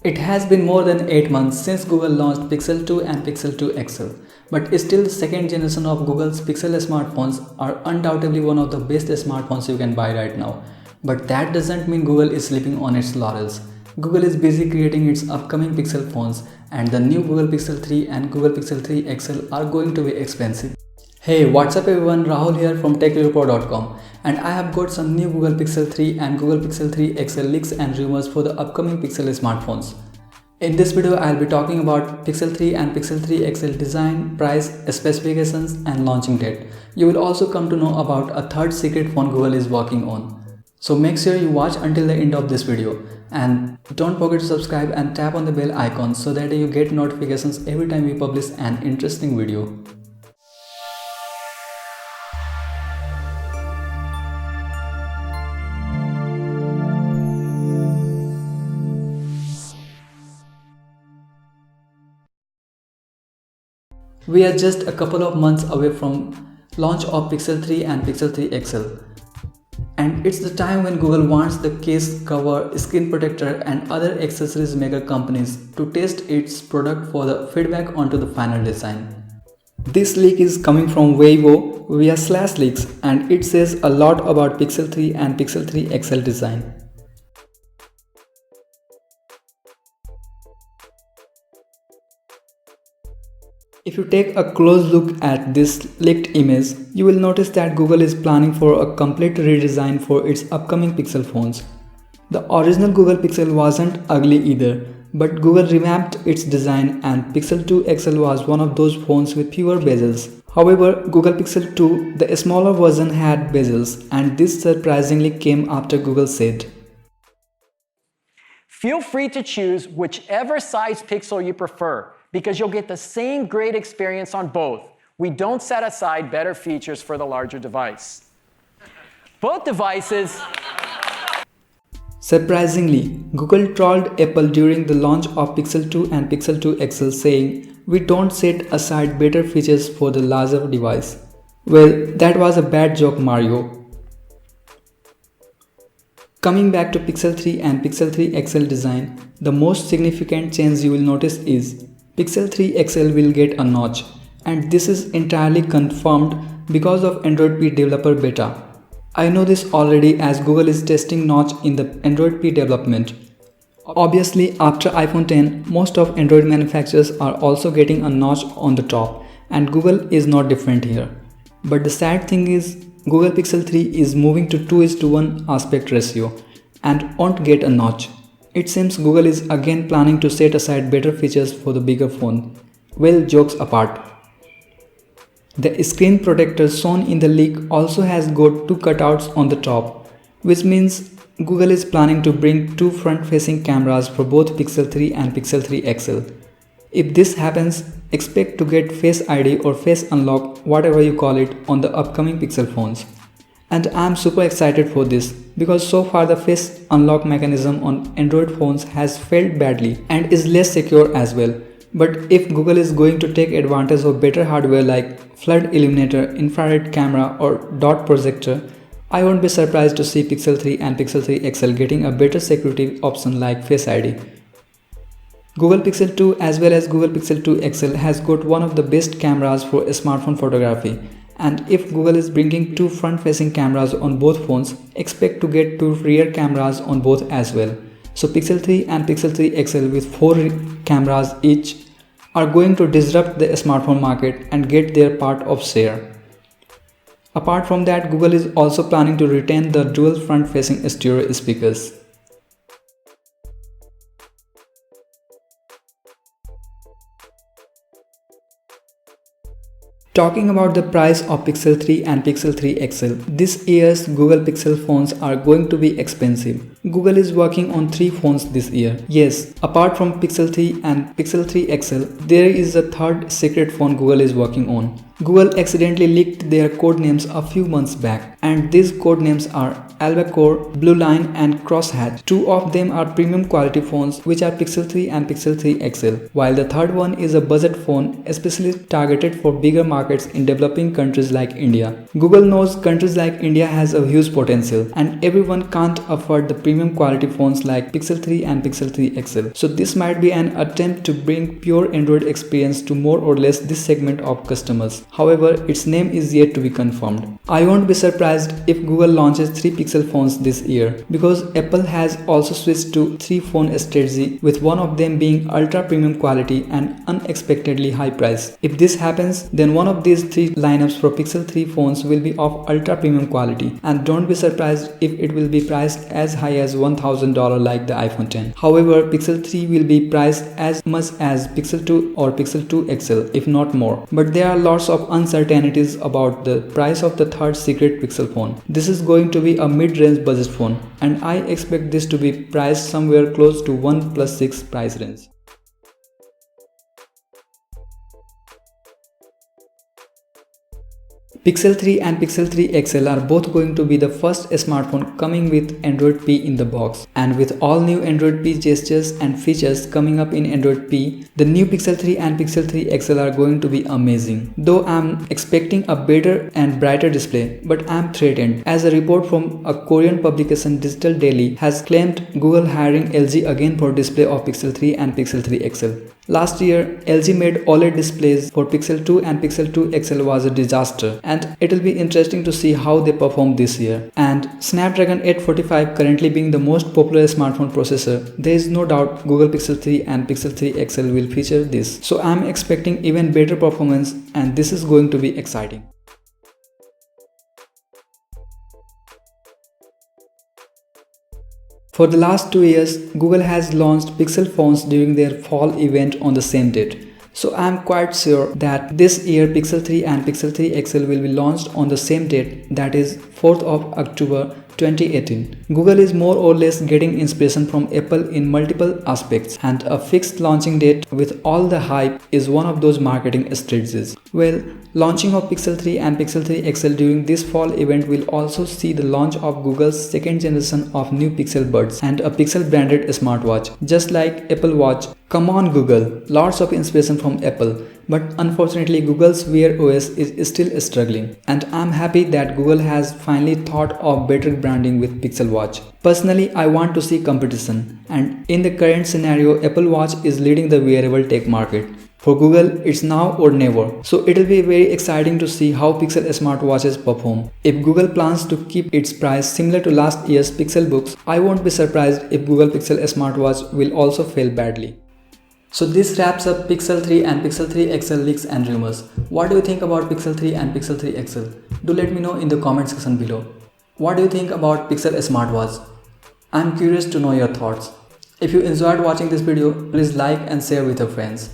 It has been more than 8 months since Google launched Pixel 2 and Pixel 2 XL, but still the second generation of Google's Pixel smartphones are undoubtedly one of the best smartphones you can buy right now. But that doesn't mean Google is sleeping on its laurels. Google is busy creating its upcoming Pixel phones, and the new Google Pixel 3 and Google Pixel 3 XL are going to be expensive. Hey, what's up everyone, Rahul here from TechReport.com, and I have got some new Google Pixel 3 and Google Pixel 3 XL leaks and rumors for the upcoming Pixel smartphones. In this video, I'll be talking about Pixel 3 and Pixel 3 XL design, price, specifications and launching date. You will also come to know about a third secret phone Google is working on. So make sure you watch until the end of this video, and don't forget to subscribe and tap on the bell icon so that you get notifications every time we publish an interesting video. We are just a couple of months away from launch of Pixel 3 and Pixel 3 XL. And it's the time when Google wants the case, cover, screen protector and other accessories maker companies to test its product for the feedback onto the final design. This leak is coming from Weibo via /leaks, and it says a lot about Pixel 3 and Pixel 3 XL design. If you take a close look at this leaked image, you will notice that Google is planning for a complete redesign for its upcoming Pixel phones. The original Google Pixel wasn't ugly either, but Google revamped its design and Pixel 2 XL was one of those phones with fewer bezels. However, Google Pixel 2, the smaller version, had bezels, and this surprisingly came after Google said, "Feel free to choose whichever size Pixel you prefer, because you'll get the same great experience on both. We don't set aside better features for the larger device." Both devices... Surprisingly, Google trolled Apple during the launch of Pixel 2 and Pixel 2 XL saying, "We don't set aside better features for the larger device." Well, that was a bad joke, Mario. Coming back to Pixel 3 and Pixel 3 XL design, the most significant change you will notice is Pixel 3 XL will get a notch, and this is entirely confirmed because of Android P developer beta. I know this already as Google is testing notch in the Android P development. Obviously, after iPhone 10, most of Android manufacturers are also getting a notch on the top, and Google is not different here. But the sad thing is, Google Pixel 3 is moving to 2:1 aspect ratio and won't get a notch. It seems Google is again planning to set aside better features for the bigger phone. Well, jokes apart. The screen protector shown in the leak also has got two cutouts on the top, which means Google is planning to bring two front-facing cameras for both Pixel 3 and Pixel 3 XL. If this happens, expect to get Face ID or Face Unlock, whatever you call it, on the upcoming Pixel phones. And I'm super excited for this because so far the Face Unlock mechanism on Android phones has failed badly and is less secure as well. But if Google is going to take advantage of better hardware like flood illuminator, infrared camera or dot projector, I won't be surprised to see Pixel 3 and Pixel 3 XL getting a better security option like Face ID. Google Pixel 2 as well as Google Pixel 2 XL has got one of the best cameras for smartphone photography. And if Google is bringing two front-facing cameras on both phones, expect to get two rear cameras on both as well. So Pixel 3 and Pixel 3 XL with 4 cameras each are going to disrupt the smartphone market and get their part of share. Apart from that, Google is also planning to retain the dual front-facing stereo speakers. Talking about the price of Pixel 3 and Pixel 3 XL, this year's Google Pixel phones are going to be expensive. Google is working on 3 phones this year. Yes, apart from Pixel 3 and Pixel 3 XL, there is a third secret phone Google is working on. Google accidentally leaked their code names a few months back, and these code names are Albacore, Blue Line and Crosshatch. 2 of them are premium quality phones which are Pixel 3 and Pixel 3 XL, while the third one is a budget phone especially targeted for bigger markets in developing countries like India. Google knows countries like India has a huge potential and everyone can't afford the premium premium quality phones like Pixel 3 and Pixel 3 XL. So this might be an attempt to bring pure Android experience to more or less this segment of customers. However, its name is yet to be confirmed. I won't be surprised if Google launches 3 Pixel phones this year, because Apple has also switched to 3 phone strategy, with one of them being ultra premium quality and unexpectedly high price. If this happens, then one of these 3 lineups for Pixel 3 phones will be of ultra premium quality, and don't be surprised if it will be priced as high as $1,000 like the iPhone X. However, Pixel 3 will be priced as much as Pixel 2 or Pixel 2 XL, if not more. But there are lots of uncertainties about the price of the third secret Pixel phone. This is going to be a mid-range budget phone, and I expect this to be priced somewhere close to OnePlus 6 price range. Pixel 3 and Pixel 3 XL are both going to be the first smartphone coming with Android P in the box. And with all new Android P gestures and features coming up in Android P, the new Pixel 3 and Pixel 3 XL are going to be amazing. Though I'm expecting a better and brighter display, but I'm threatened, as a report from a Korean publication, Digital Daily, has claimed Google hiring LG again for display of Pixel 3 and Pixel 3 XL. Last year, LG made OLED displays for Pixel 2 and Pixel 2 XL was a disaster, and it'll be interesting to see how they perform this year. And Snapdragon 845 currently being the most popular smartphone processor, there is no doubt Google Pixel 3 and Pixel 3 XL will feature this. So I'm expecting even better performance, and this is going to be exciting. For the last 2 years, Google has launched Pixel phones during their fall event on the same date. So I am quite sure that this year Pixel 3 and Pixel 3 XL will be launched on the same date, that is 4th of October 2018. Google is more or less getting inspiration from Apple in multiple aspects, and a fixed launching date with all the hype is one of those marketing strategies. Well, launching of Pixel 3 and Pixel 3 XL during this fall event will also see the launch of Google's second generation of new Pixel Buds and a Pixel branded smartwatch, just like Apple Watch. Come on Google, lots of inspiration from Apple, but unfortunately Google's Wear OS is still struggling, and I'm happy that Google has finally thought of better branding with Pixel Watch. Personally, I want to see competition, and in the current scenario, Apple Watch is leading the wearable tech market. For Google, it's now or never, so it'll be very exciting to see how Pixel smartwatches perform. If Google plans to keep its price similar to last year's Pixel books, I won't be surprised if Google Pixel smartwatch will also fail badly. So this wraps up Pixel 3 and Pixel 3 XL leaks and rumors. What do you think about Pixel 3 and Pixel 3 XL? Do let me know in the comment section below. What do you think about Pixel smartwatch? I'm curious to know your thoughts. If you enjoyed watching this video, please like and share with your friends.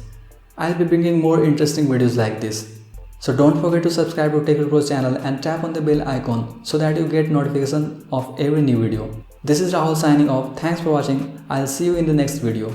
I'll be bringing more interesting videos like this. So don't forget to subscribe to Tech Pros channel and tap on the bell icon so that you get notification of every new video. This is Rahul signing off. Thanks for watching. I'll see you in the next video.